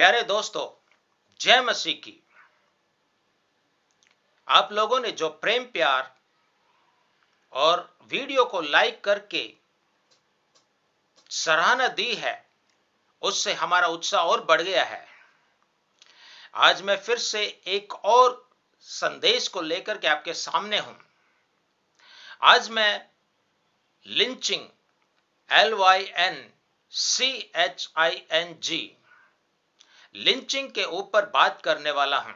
प्यारे दोस्तों, जय मसीह की। आप लोगों ने जो प्रेम प्यार और वीडियो को लाइक करके सराहना दी है, उससे हमारा उत्साह और बढ़ गया है। आज मैं फिर से एक और संदेश को लेकर के आपके सामने हूं। आज मैं लिंचिंग LYNCHING लिंचिंग के ऊपर बात करने वाला हूं।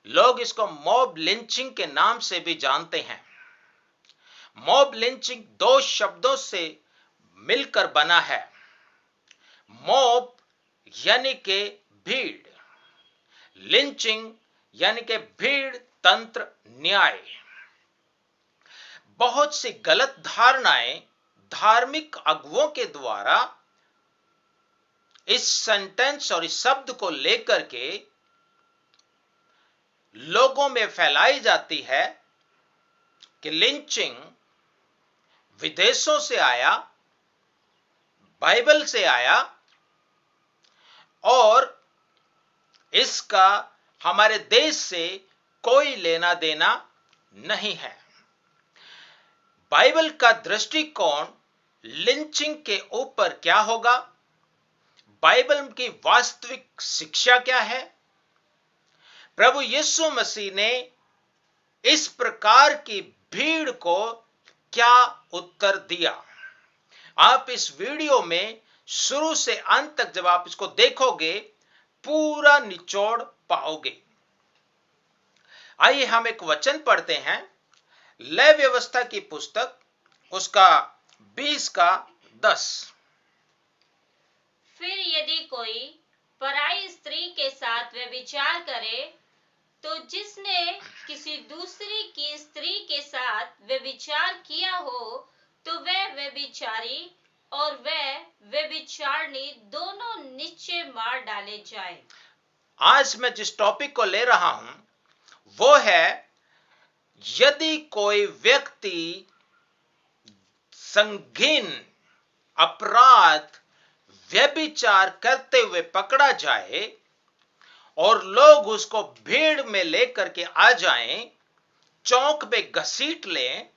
लोग इसको मॉब लिंचिंग के नाम से भी जानते हैं। मॉब लिंचिंग दो शब्दों से मिलकर बना है। मॉब यानी कि भीड़, लिंचिंग यानी कि भीड़ तंत्र न्याय। बहुत सी गलत धारणाएं धार्मिक अगुवों के द्वारा इस सेंटेंस और इस शब्द को लेकर के लोगों में फैलाई जाती है कि लिंचिंग विदेशों से आया, बाइबल से आया और इसका हमारे देश से कोई लेना देना नहीं है। बाइबल का दृष्टिकोण लिंचिंग के ऊपर क्या होगा? बाइबल की वास्तविक शिक्षा क्या है? प्रभु यीशु मसीह ने इस प्रकार की भीड़ को क्या उत्तर दिया? आप इस वीडियो में शुरू से अंत तक जब आप इसको देखोगे, पूरा निचोड़ पाओगे। आइए हम एक वचन पढ़ते हैं, लय व्यवस्था की पुस्तक, उसका 20:10। फिर यदि कोई पराई स्त्री के साथ व्यभिचार करे, तो जिसने किसी दूसरी की स्त्री के साथ व्यभिचार किया हो, तो वह व्यभिचारी और वह व्यभिचारिणी दोनों निश्चय मार डाले जाए। आज मैं जिस टॉपिक को ले रहा हूं वो है, यदि कोई व्यक्ति संगीन अपराध व्यभिचार करते हुए पकड़ा जाए और लोग उसको भीड़ में लेकर के आ जाएं, चौक पे घसीट लें,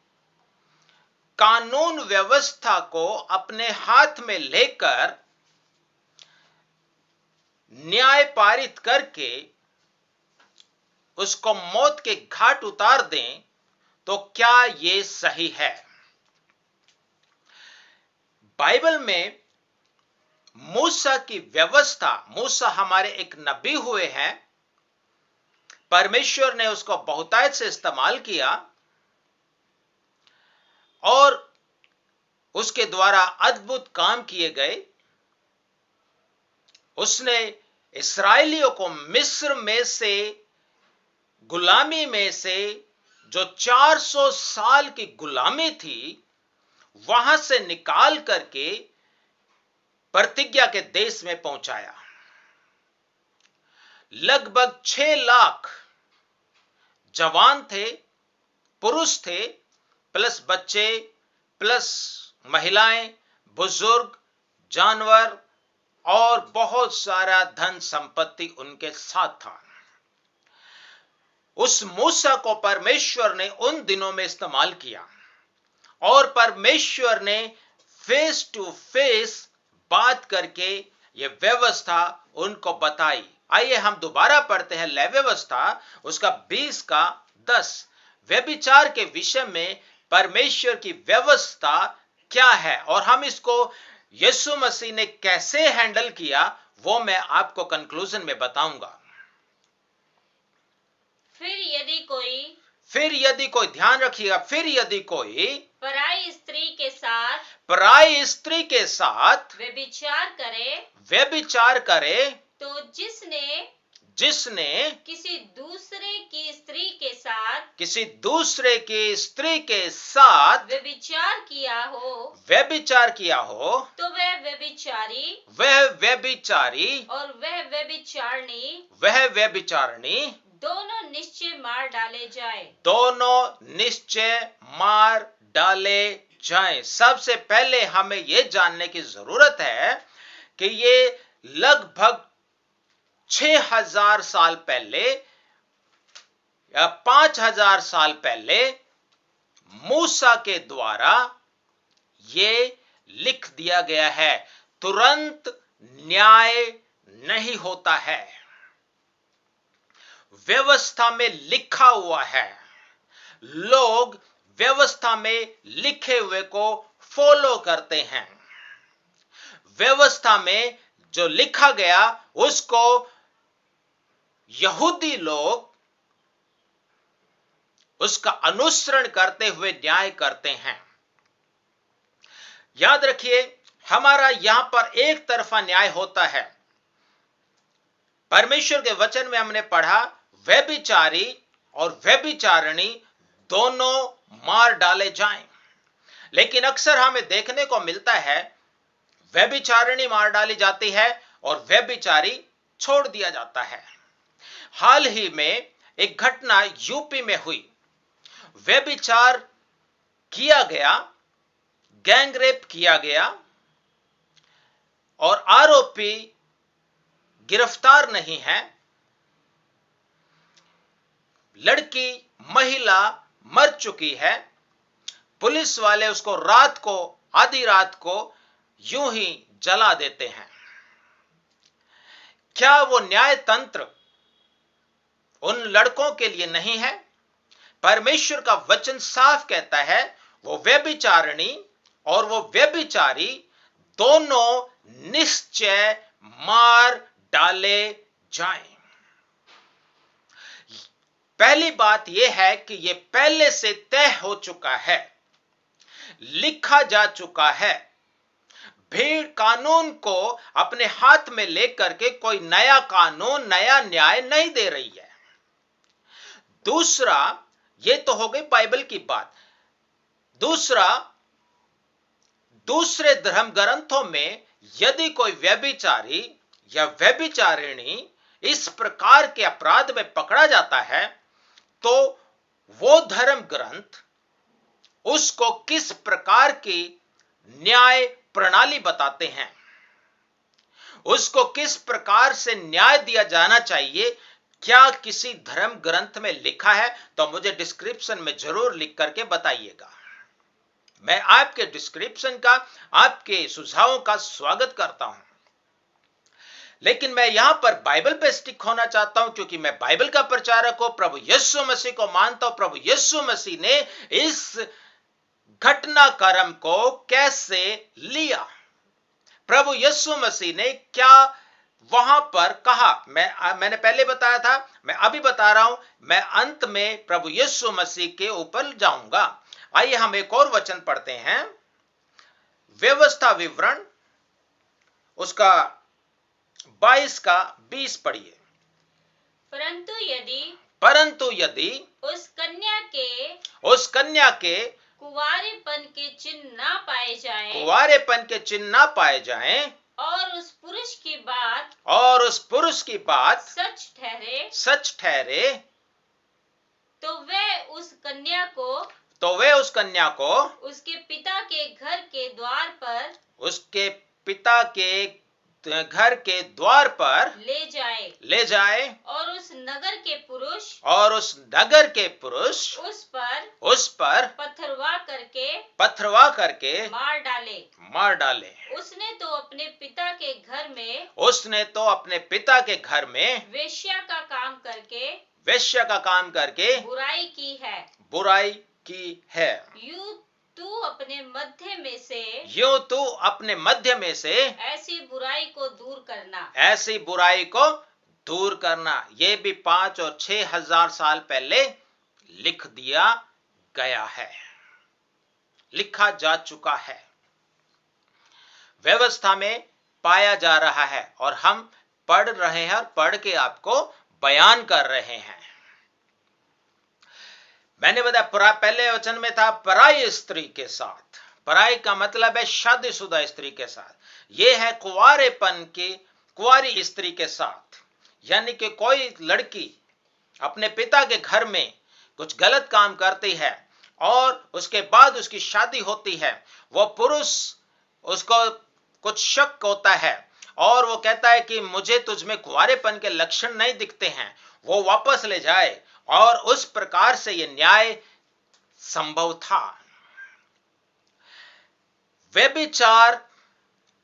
कानून व्यवस्था को अपने हाथ में लेकर न्याय पारित करके उसको मौत के घाट उतार दें, तो क्या ये सही है? बाइबल में मूसा की व्यवस्था, मूसा हमारे एक नबी हुए हैं, परमेश्वर ने उसको बहुतायत से इस्तेमाल किया और उसके द्वारा अद्भुत काम किए गए। उसने इस्राएलियों को मिस्र में से, गुलामी में से, जो 400 साल की गुलामी थी, वहां से निकाल करके प्रतिज्ञा के देश में पहुंचाया। लगभग 6 लाख जवान थे, पुरुष थे, प्लस बच्चे, प्लस महिलाएं, बुजुर्ग, जानवर और बहुत सारा धन संपत्ति उनके साथ था। उस मूसा को परमेश्वर ने उन दिनों में इस्तेमाल किया और परमेश्वर ने फेस टू फेस बात करके ये व्यवस्था उनको बताई। आइए हम दोबारा पढ़ते हैं लय व्यवस्था, उसका 20:10। व्यभिचार के विषय में परमेश्वर की व्यवस्था क्या है और हम इसको यीशु मसीह ने कैसे हैंडल किया, वो मैं आपको कंक्लूजन में बताऊंगा। फिर यदि कोई, ध्यान रखिएगा, फिर यदि कोई पराई स्त्री के साथ व्यभिचार करे, तो जिसने किसी दूसरे की स्त्री के साथ व्यभिचार किया हो, तो वह व्यभिचारी और वह व्यभिचारिणी दोनों निश्चय मार डाले जाएं। सबसे पहले हमें यह जानने की जरूरत है कि ये लगभग 6000 साल पहले या 5000 साल पहले मूसा के द्वारा ये लिख दिया गया है। तुरंत न्याय नहीं होता है, व्यवस्था में लिखा हुआ है। लोग व्यवस्था में लिखे हुए को फॉलो करते हैं। व्यवस्था में जो लिखा गया उसको यहूदी लोग उसका अनुसरण करते हुए न्याय करते हैं। याद रखिए, हमारा यहां पर एक तरफा न्याय होता है। परमेश्वर के वचन में हमने पढ़ा, व्यभिचारी और व्यभिचारिणी दोनों मार डाले जाएं। लेकिन अक्सर हमें देखने को मिलता है व्यभिचारिणी मार डाली जाती है और व्यभिचारी छोड़ दिया जाता है। हाल ही में एक घटना यूपी में हुई। व्यभिचार किया गया, गैंग रेप किया गया और आरोपी गिरफ्तार नहीं है। लड़की, महिला मर चुकी है। पुलिस वाले उसको रात को, आधी रात को यूं ही जला देते हैं। क्या वो न्याय तंत्र उन लड़कों के लिए नहीं है? परमेश्वर का वचन साफ कहता है वो व्यभिचारिणी और वो व्यभिचारी दोनों निश्चय मार डाले जाएं। पहली बात यह है कि यह पहले से तय हो चुका है, लिखा जा चुका है। भीड़ कानून को अपने हाथ में लेकर के कोई नया कानून, नया न्याय नहीं दे रही है। दूसरा, यह तो हो गई बाइबल की बात। दूसरा, दूसरे धर्म ग्रंथों में यदि कोई व्यभिचारी या व्यभिचारिणी इस प्रकार के अपराध में पकड़ा जाता है तो वो धर्म ग्रंथ उसको किस प्रकार की न्याय प्रणाली बताते हैं, उसको किस प्रकार से न्याय दिया जाना चाहिए। क्या किसी धर्म ग्रंथ में लिखा है तो मुझे डिस्क्रिप्शन में जरूर लिख करके बताइएगा। मैं आपके डिस्क्रिप्शन का, आपके सुझावों का स्वागत करता हूं। लेकिन मैं यहां पर बाइबल पे स्टिक होना चाहता हूं क्योंकि मैं बाइबल का प्रचारक हूं, प्रभु यीशु मसीह को मानता हूं। प्रभु यीशु मसीह ने इस घटनाक्रम को कैसे लिया, प्रभु यीशु मसीह ने क्या वहां पर कहा। मैंने पहले बताया था, मैं अभी बता रहा हूं, मैं अंत में प्रभु यीशु मसीह के ऊपर जाऊंगा। आइए हम एक और वचन पढ़ते हैं, व्यवस्था विवरण उसका 22 का 20 पढ़िए। परंतु यदि उस कन्या के कुंवारेपन के चिन्ह ना पाए जाएं और उस पुरुष की बात सच ठहरे तो वे उस कन्या को उसके पिता के घर के द्वार पर ले जाए और उस नगर के पुरुष उस पर पथरवा करके मार डाले। उसने तो अपने पिता के घर में वेश्या का काम करके बुराई की है। यूं तू अपने मध्य में से ऐसी बुराई को दूर करना। ये भी 5 और 6 हजार साल पहले लिख दिया गया है, लिखा जा चुका है, व्यवस्था में पाया जा रहा है और हम पढ़ रहे हैं और पढ़ के आपको बयान कर रहे हैं। मैंने बताया पहले वचन में था पराई स्त्री के साथ। पराई का मतलब है शादीशुदा स्त्री के साथ। यह है कुंवारी स्त्री के साथ, यानी कि कोई लड़की अपने पिता के घर में कुछ गलत काम करती है और उसके बाद उसकी शादी होती है, वो पुरुष उसको कुछ शक होता है और वो कहता है कि मुझे तुझमें कुंवारेपन के लक्षण नहीं दिखते हैं, वो वापस ले जाए। और उस प्रकार से यह न्याय संभव था। व्यभिचार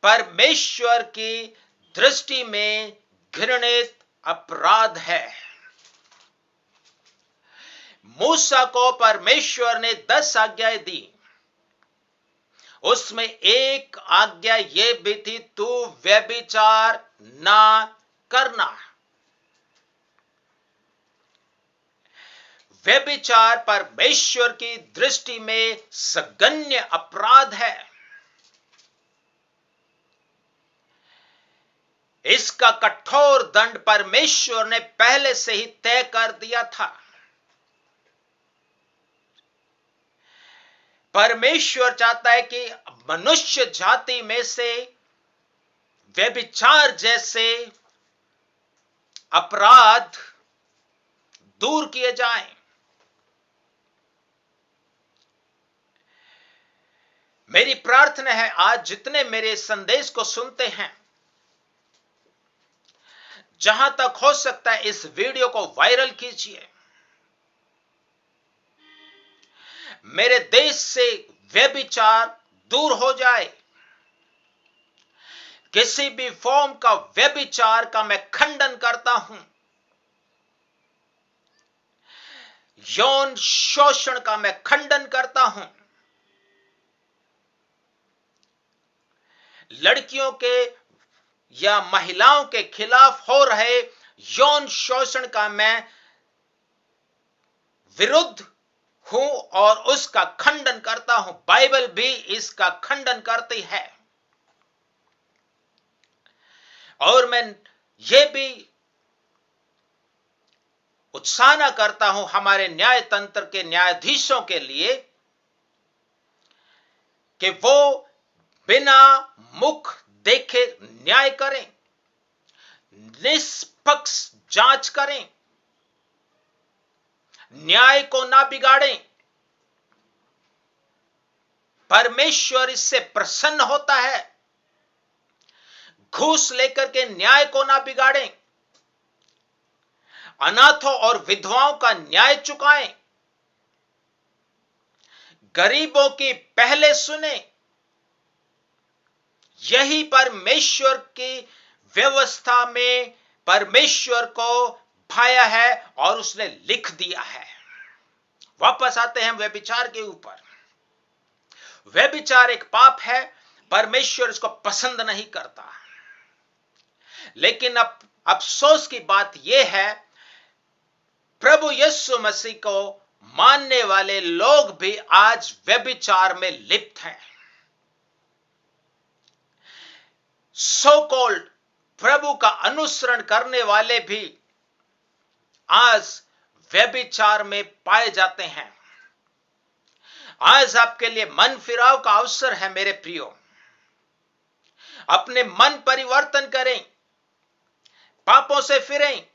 परमेश्वर की दृष्टि में घृणित अपराध है। मूसा को परमेश्वर ने 10 आज्ञाएं दी, उसमें एक आज्ञा यह भी थी, तू व्यभिचार ना करना। व्यभिचार परमेश्वर की दृष्टि में सगन्य अपराध है। इसका कठोर दंड परमेश्वर ने पहले से ही तय कर दिया था। परमेश्वर चाहता है कि मनुष्य जाति में से व्यभिचार जैसे अपराध दूर किए जाएं। मेरी प्रार्थना है आज जितने मेरे संदेश को सुनते हैं, जहां तक हो सकता है इस वीडियो को वायरल कीजिए। मेरे देश से व्यभिचार दूर हो जाए। किसी भी फॉर्म का व्यभिचार का मैं खंडन करता हूं। यौन शोषण का मैं खंडन करता हूं। लड़कियों के या महिलाओं के खिलाफ हो रहे यौन शोषण का मैं विरुद्ध हूं और उसका खंडन करता हूं। बाइबल भी इसका खंडन करती है। और मैं ये भी उत्साहना करता हूं हमारे न्याय तंत्र के न्यायाधीशों के लिए कि वो बिना मुख देखे न्याय करें, निष्पक्ष जांच करें, न्याय को ना बिगाड़ें। परमेश्वर इससे प्रसन्न होता है। घूस लेकर के न्याय को ना बिगाड़ें। अनाथों और विधवाओं का न्याय चुकाएं। गरीबों की पहले सुने। यही परमेश्वर की व्यवस्था में परमेश्वर को भाया है और उसने लिख दिया है। वापस आते हैं व्यभिचार के ऊपर। व्यभिचार एक पाप है, परमेश्वर इसको पसंद नहीं करता। लेकिन अब अफसोस की बात यह है, प्रभु यीशु मसीह को मानने वाले लोग भी आज व्यभिचार में लिप्त हैं। सो कॉल्ड प्रभु का अनुसरण करने वाले भी आज व्यभिचार में पाए जाते हैं। आज आपके लिए मन फिराव का अवसर है मेरे प्रियो। अपने मन परिवर्तन करें, पापों से फिरें,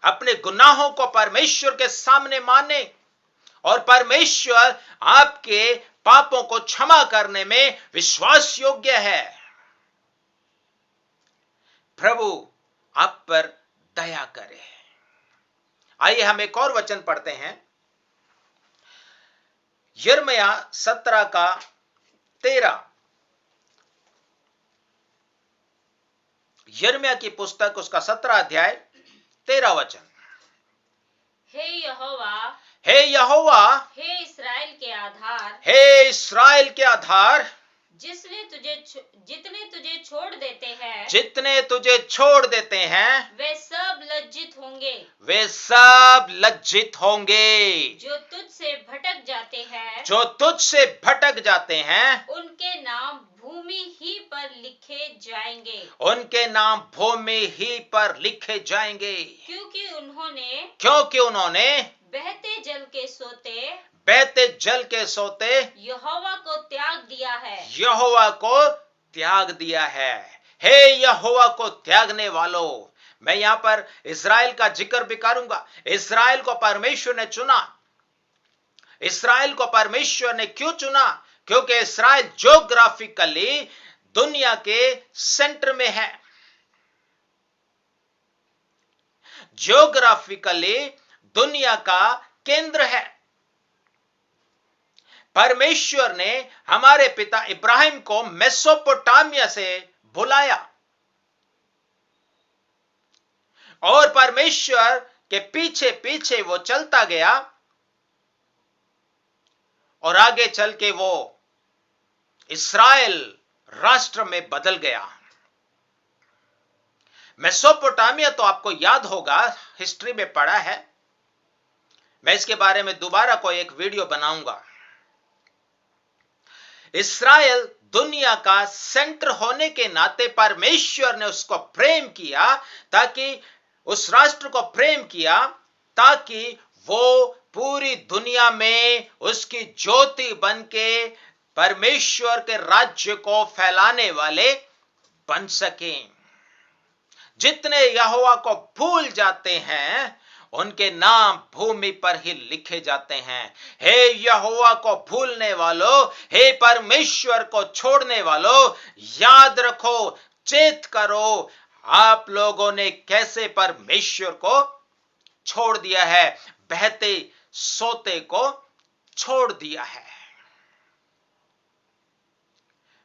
अपने गुनाहों को परमेश्वर के सामने माने और परमेश्वर आपके पापों को क्षमा करने में विश्वास योग्य है। प्रभु आप पर दया करे। आइए हम एक और वचन पढ़ते हैं, यिर्मयाह 17 का 13। यिर्मयाह की पुस्तक उसका 17 अध्याय 13 वचन। हे यहोवा, हे यहोवा, हे इस्राएल के आधार, हे इस्राएल के आधार, जितने तुझे छोड़ देते हैं, जितने तुझे छोड़ देते हैं, वे सब लज्जित होंगे। वे सब लज्जित होंगे। जो तुझसे भटक जाते हैं, जो तुझसे भटक जाते हैं, उनके नाम भूमि ही पर लिखे जाएंगे। उनके नाम भूमि ही पर लिखे जाएंगे। क्योंकि उन्होंने बहते जल के सोते यहोवा को त्याग दिया है। यहोवा को त्याग दिया है। हे यहोवा को त्यागने वालों, मैं यहां पर इस्राएल का जिक्र भी करूंगा। इस्राएल को परमेश्वर ने चुना। इस्राएल को परमेश्वर ने क्यों चुना? क्योंकि इस्राएल ज्योग्राफिकली दुनिया के सेंटर में है। ज्योग्राफिकली दुनिया का केंद्र है। परमेश्वर ने हमारे पिता इब्राहिम को मेसोपोटामिया से बुलाया और परमेश्वर के पीछे पीछे वो चलता गया और आगे चल के वो इस्राएल राष्ट्र में बदल गया। मेसोपोटामिया तो आपको याद होगा, हिस्ट्री में पढ़ा है। मैं इसके बारे में दोबारा कोई एक वीडियो बनाऊंगा। इस्राएल दुनिया का सेंटर होने के नाते परमेश्वर ने उसको प्रेम किया, ताकि उस राष्ट्र को प्रेम किया ताकि वो पूरी दुनिया में उसकी ज्योति बन के परमेश्वर के राज्य को फैलाने वाले बन सकें। जितने यहोवा को भूल जाते हैं उनके नाम भूमि पर ही लिखे जाते हैं। हे यहोवा को भूलने वालों, हे परमेश्वर को छोड़ने वालों, याद रखो, चेत करो, आप लोगों ने कैसे परमेश्वर को छोड़ दिया है, बहते सोते को छोड़ दिया है।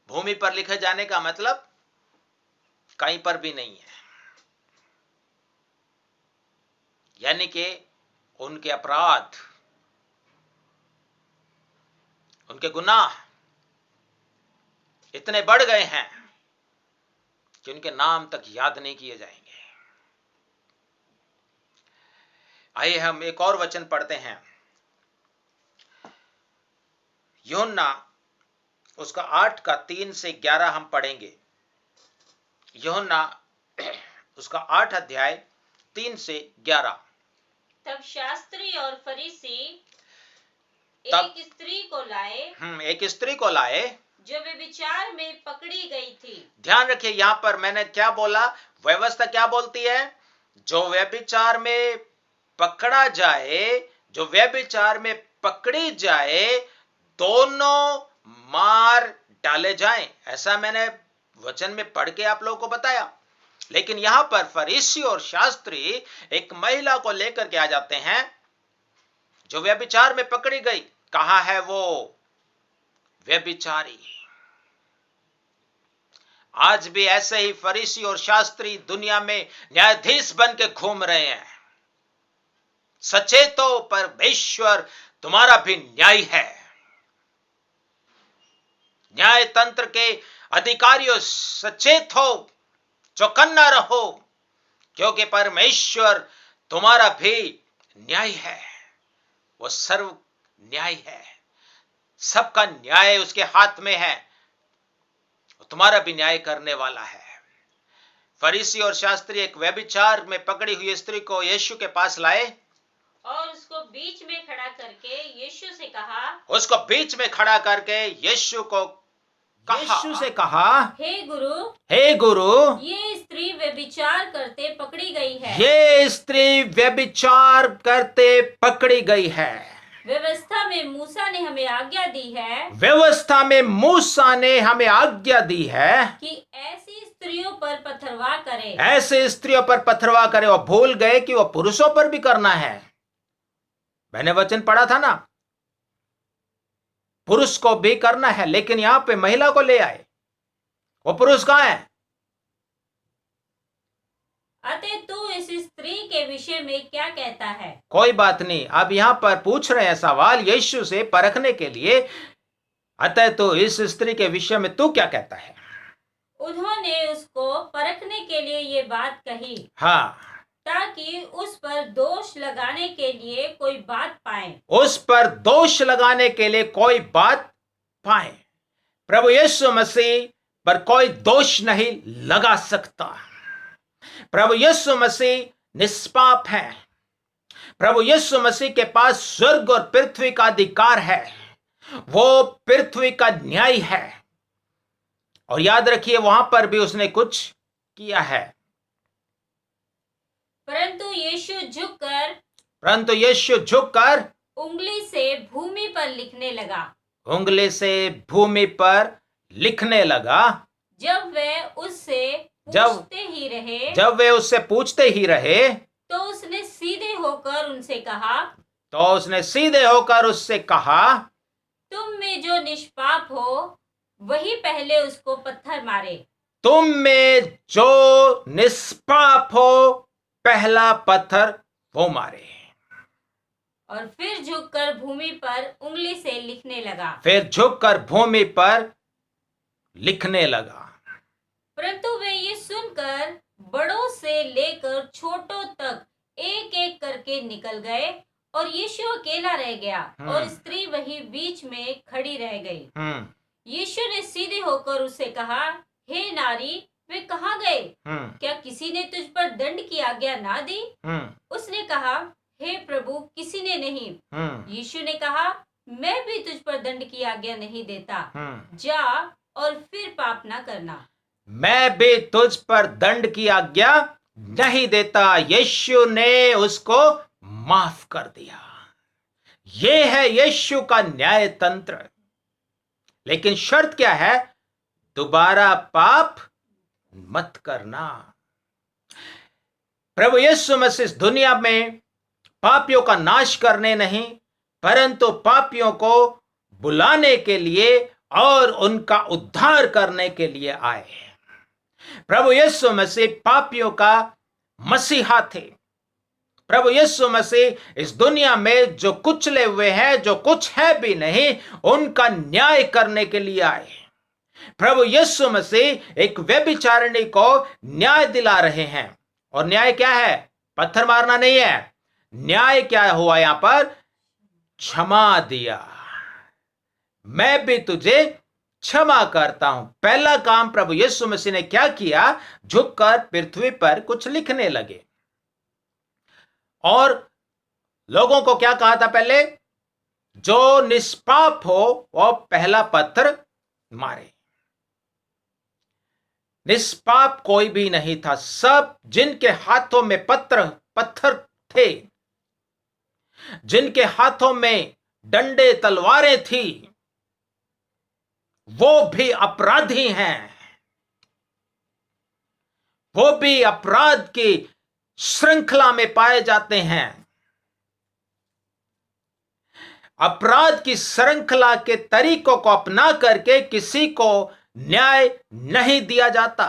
भूमि पर लिखे जाने का मतलब कहीं पर भी नहीं है, यानी कि उनके अपराध, उनके गुनाह इतने बढ़ गए हैं कि उनके नाम तक याद नहीं किए जाएंगे। आइए हम एक और वचन पढ़ते हैं, यूहन्ना उसका 8 का 3 से 11 हम पढ़ेंगे। यूहन्ना उसका 8 अध्याय 3 से 11। तब शास्त्री और फरीसी तब एक स्त्री को लाए एक स्त्री को लाए जो व्यभिचार में पकड़ी गई थी। ध्यान रखिए, यहां पर मैंने क्या बोला, व्यवस्था क्या बोलती है? जो व्यभिचार में पकड़ा जाए, जो व्यभिचार में पकड़ी जाए, दोनों मार डाले जाएं। ऐसा मैंने वचन में पढ़ के आप लोगों को बताया। लेकिन यहां पर फरीसी और शास्त्री एक महिला को लेकर के आ जाते हैं जो व्यभिचार में पकड़ी गई। कहां है वो व्यभिचारी? आज भी ऐसे ही फरीसी और शास्त्री दुनिया में न्यायाधीश बन के घूम रहे हैं। सचेतो, परमेश्वर तुम्हारा भी न्याय है। न्याय तंत्र के अधिकारियों, सचेत हो, चौकन्ना रहो, क्योंकि परमेश्वर तुम्हारा भी न्याय है। वो सर्व न्याय है, सबका न्याय उसके हाथ में है, तुम्हारा भी न्याय करने वाला है। फरीसी और शास्त्री एक व्यभिचार में पकड़ी हुई स्त्री को यीशु के पास लाए और उसको बीच में खड़ा करके यीशु से कहा, उसको बीच में खड़ा करके यीशु से कहा, हे गुरु, हे गुरु, ये स्त्री व्यभिचार करते पकड़ी गई है। ये स्त्री व्यभिचार करते पकड़ी गई है। व्यवस्था में मूसा ने हमें आज्ञा दी है, व्यवस्था में मूसा ने हमें आज्ञा दी है कि ऐसी स्त्रियों पर पथरवाह करे। ऐसे स्त्रियों पर पथरवाह करे। और भूल गए कि वो पुरुषों पर भी करना है। मैंने वचन पढ़ा था ना, पुरुष को भी करना है, लेकिन यहां पे महिला को ले आए। वो पुरुष कहां है? अतः तू इस स्त्री के विषय में क्या कहता है? कोई बात नहीं, अब यहां पर पूछ रहे हैं सवाल यीशु से परखने के लिए। अतः तो इस स्त्री के विषय में तू क्या कहता है? उन्होंने उसको परखने के लिए ये बात कही, हाँ, ताकि उस पर दोष लगाने के लिए कोई बात पाए। उस पर दोष लगाने के लिए कोई बात पाए। प्रभु यीशु मसीह पर कोई दोष नहीं लगा सकता। प्रभु यीशु मसीह निष्पाप है। प्रभु यीशु मसीह के पास स्वर्ग और पृथ्वी का अधिकार है। वो पृथ्वी का न्याय है। और याद रखिए, वहां पर भी उसने कुछ किया है। परंतु यीशु झुककर उंगली से भूमि पर लिखने लगा। उंगली से भूमि पर लिखने लगा। जब वे उससे पूछते ही रहे, जब वे उससे पूछते ही रहे, तो उसने सीधे होकर उनसे कहा, तुम में जो निष्पाप हो वही पहले उसको पत्थर मारे। तुम में जो निष्पाप हो पहला पत्थर वो मारे। और फिर झुककर भूमि पर उंगली से लिखने लगा। परंतु वे ये सुनकर बड़ों से लेकर छोटों तक एक एक करके निकल गए और यीशु अकेला रह गया और स्त्री वही बीच में खड़ी रह गई। यीशु ने सीधे होकर उसे कहा, हे नारी, वे कहाँ गए? क्या किसी ने तुझ पर दंड की आज्ञा ना दी? उसने कहा, हे प्रभु, किसी ने नहीं। यीशु ने कहा, मैं भी तुझ पर दंड की आज्ञा नहीं देता, जा और फिर पाप ना करना। मैं भी तुझ पर दंड की आज्ञा नहीं देता। यीशु ने उसको माफ कर दिया। यह है यीशु का न्याय तंत्र। लेकिन शर्त क्या है? दोबारा पाप मत करना। प्रभु यीशु मसीह इस दुनिया में पापियों का नाश करने नहीं, परंतु पापियों को बुलाने के लिए और उनका उद्धार करने के लिए आए। प्रभु यीशु मसीह पापियों का मसीहा थे। प्रभु यीशु मसीह इस दुनिया में जो कुचले हुए हैं, जो कुछ है भी नहीं, उनका न्याय करने के लिए आए। प्रभु यीशु मसीह एक व्यभिचारिणी को न्याय दिला रहे हैं। और न्याय क्या है? पत्थर मारना नहीं है। न्याय क्या हुआ यहां पर? क्षमा दिया। मैं भी तुझे क्षमा करता हूं। पहला काम प्रभु यीशु मसीह ने क्या किया? झुककर पृथ्वी पर कुछ लिखने लगे और लोगों को क्या कहा था पहले? जो निष्पाप हो वो पहला पत्थर मारे। निष्पाप कोई भी नहीं था। सब जिनके हाथों में पत्थर थे, जिनके हाथों में डंडे तलवारें थी, वो भी अपराधी हैं। वो भी अपराध की श्रृंखला में पाए जाते हैं। अपराध की श्रृंखला के तरीकों को अपना करके किसी को न्याय नहीं दिया जाता।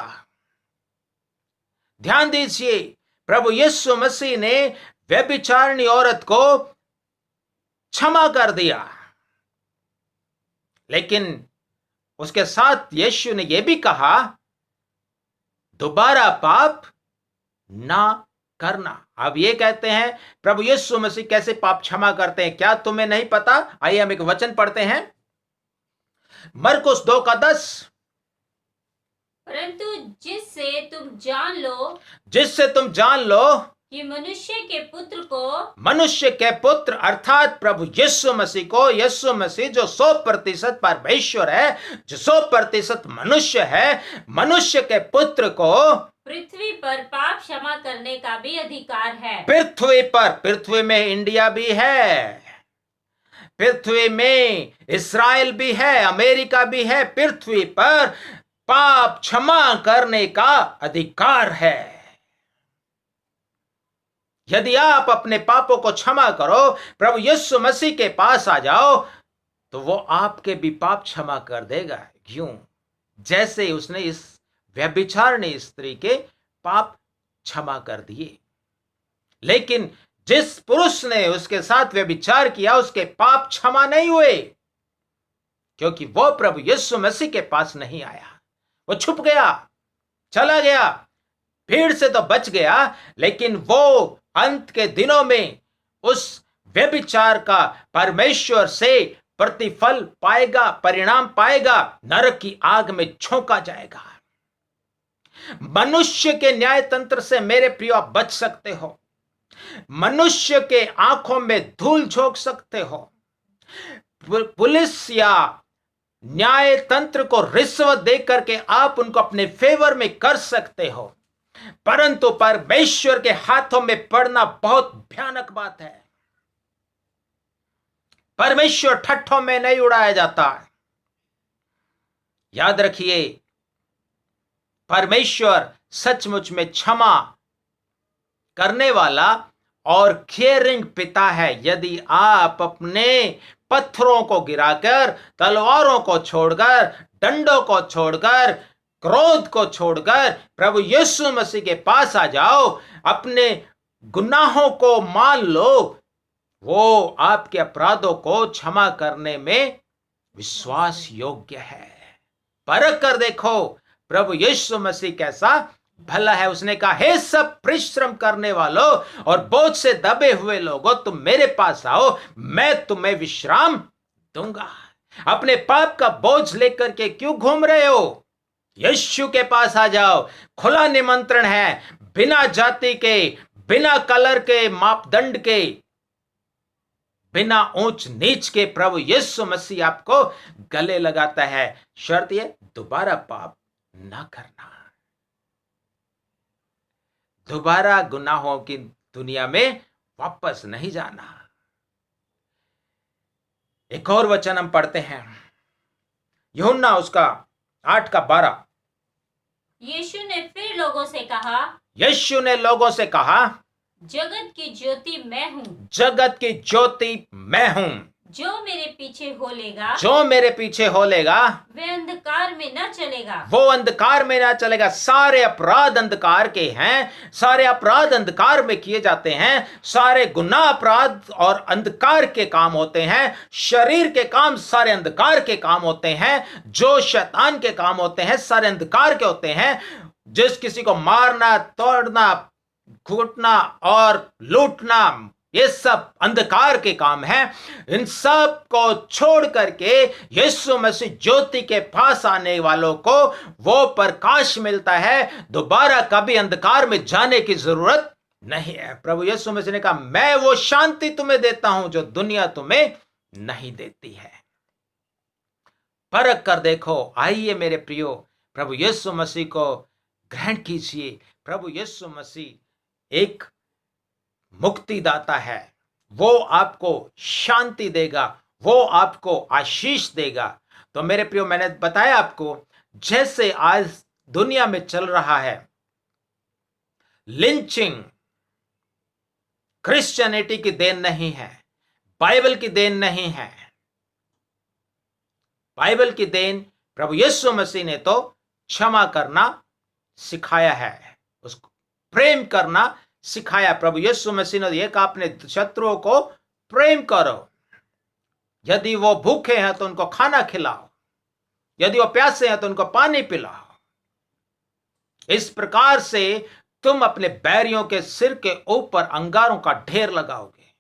ध्यान दीजिए, प्रभु यीशु मसीह ने व्यभिचारिणी औरत को क्षमा कर दिया, लेकिन उसके साथ यीशु ने यह भी कहा, दोबारा पाप ना करना। अब ये कहते हैं प्रभु यीशु मसीह कैसे पाप क्षमा करते हैं, क्या तुम्हें नहीं पता? आइए हम एक वचन पढ़ते हैं, मरकुस 2:10। परंतु जिससे तुम जान लो कि मनुष्य के पुत्र अर्थात प्रभु यीशु मसीह को, यीशु मसीह जो 100% परमेश्वर है, जो 100% मनुष्य है, मनुष्य के पुत्र को पृथ्वी पर पाप क्षमा करने का भी अधिकार है। पृथ्वी में इंडिया भी है, पृथ्वी में इस्राएल भी है, अमेरिका भी है। पृथ्वी पर पाप क्षमा करने का अधिकार है। यदि आप अपने पापों को क्षमा करो, प्रभु यीशु मसीह के पास आ जाओ, तो वो आपके भी पाप क्षमा कर देगा। क्यों? जैसे उसने इस व्यभिचारिणी स्त्री के पाप क्षमा कर दिए। लेकिन जिस पुरुष ने उसके साथ व्यभिचार किया, उसके पाप क्षमा नहीं हुए, क्योंकि वो प्रभु यीशु मसीह के पास नहीं आया। वो छुप गया, चला गया, भीड़ से तो बच गया, लेकिन वो अंत के दिनों में उस व्यभिचार का परमेश्वर से प्रतिफल पाएगा, परिणाम पाएगा, नरक की आग में झोंका जाएगा। मनुष्य के न्याय तंत्र से मेरे प्रियो आप बच सकते हो। मनुष्य के आंखों में धूल झोंक सकते हो। पुलिस या न्याय तंत्र को रिश्वत दे करके आप उनको अपने फेवर में कर सकते हो, परंतु परमेश्वर के हाथों में पड़ना बहुत भयानक बात है। परमेश्वर ठट्ठों में नहीं उड़ाया जाता। याद रखिए, परमेश्वर सचमुच में क्षमा करने वाला और केयरिंग पिता है। यदि आप अपने पत्थरों को गिराकर, तलवारों को छोड़कर, डंडों को छोड़कर, क्रोध को छोड़कर प्रभु यीशु मसीह के पास आ जाओ, अपने गुनाहों को मान लो, वो आपके अपराधों को क्षमा करने में विश्वास योग्य है। परख कर देखो प्रभु यीशु मसीह कैसा भला है। उसने कहा, हे सब परिश्रम करने वालों और बोझ से दबे हुए लोगों, तुम मेरे पास आओ, मैं तुम्हें विश्राम दूंगा। अपने पाप का बोझ लेकर के क्यों घूम रहे हो? यीशु के पास आ जाओ। खुला निमंत्रण है, बिना जाति के, बिना कलर के, मापदंड के, बिना ऊंच नीच के प्रभु यीशु मसीह आपको गले लगाता है। शर्त यह, दोबारा पाप ना करना, दोबारा गुनाहों की दुनिया में वापस नहीं जाना। एक और वचन हम पढ़ते हैं, यूहन्ना उसका 8:12। यीशु ने फिर लोगों से कहा, यीशु ने लोगों से कहा, जगत की ज्योति मैं हूँ। जगत की ज्योति मैं हूँ। जो मेरे पीछे हो लेगा, जो मेरे पीछे हो लेगा, वह अंधकार में न चलेगा। वो अंधकार में ना चलेगा। सारे अपराध अंधकार के हैं, सारे अपराध अंधकार में किए जाते हैं, सारे गुनाह अपराध और अंधकार के काम होते हैं, शरीर के काम सारे अंधकार के काम होते हैं, जो शैतान के काम होते हैं सारे अंधकार के होते हैं। जिस किसी को मारना, तोड़ना, घूटना और लूटना, ये सब अंधकार के काम हैं। इन सब को छोड़ करके यीशु मसीह ज्योति के पास आने वालों को वो प्रकाश मिलता है। दोबारा कभी अंधकार में जाने की जरूरत नहीं है। प्रभु यीशु मसीह ने कहा, मैं वो शांति तुम्हें देता हूं जो दुनिया तुम्हें नहीं देती है। परख कर देखो। आइए मेरे प्रियो, प्रभु यीशु मसीह को ग्रहण कीजिए। प्रभु यीशु मसीह एक मुक्तिदाता है। वो आपको शांति देगा, वो आपको आशीष देगा। तो मेरे प्रियो, मैंने बताया आपको, जैसे आज दुनिया में चल रहा है लिंचिंग, क्रिश्चियनिटी की देन नहीं है, बाइबल की देन नहीं है। बाइबल की देन प्रभु यीशु मसीह ने तो क्षमा करना सिखाया है, उसको प्रेम करना सिखाया। प्रभु यीशु मसीह ने यह कहा, अपने शत्रुओं को प्रेम करो। यदि वो भूखे हैं तो उनको खाना खिलाओ, यदि वो प्यासे हैं तो उनको पानी पिलाओ। इस प्रकार से तुम अपने बैरियों के सिर के ऊपर अंगारों का ढेर लगाओगे।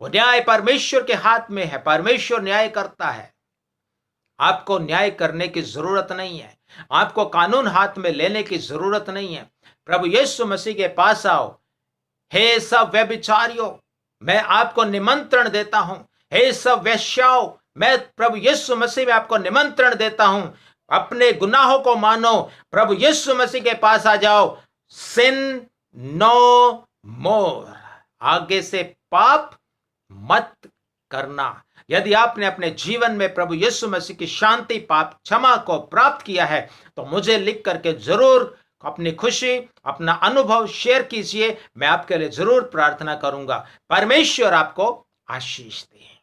वो न्याय परमेश्वर के हाथ में है, परमेश्वर न्याय करता है। आपको न्याय करने की जरूरत नहीं है, आपको कानून हाथ में लेने की जरूरत नहीं है। प्रभु यीशु मसीह के पास आओ। हे सब व्यभिचारियों, मैं आपको निमंत्रण देता हूं। हे सब वेश्याओं, मैं प्रभु यीशु मसीह में आपको निमंत्रण देता हूं। अपने गुनाहों को मानो, प्रभु यीशु मसीह के पास आ जाओ। सिन नो मोर, आगे से पाप मत करना। यदि आपने अपने जीवन में प्रभु यीशु मसीह की शांति, पाप क्षमा को प्राप्त किया है तो मुझे लिख करके जरूर अपनी खुशी, अपना अनुभव शेयर कीजिए। मैं आपके लिए जरूर प्रार्थना करूंगा। परमेश्वर आपको आशीष दे।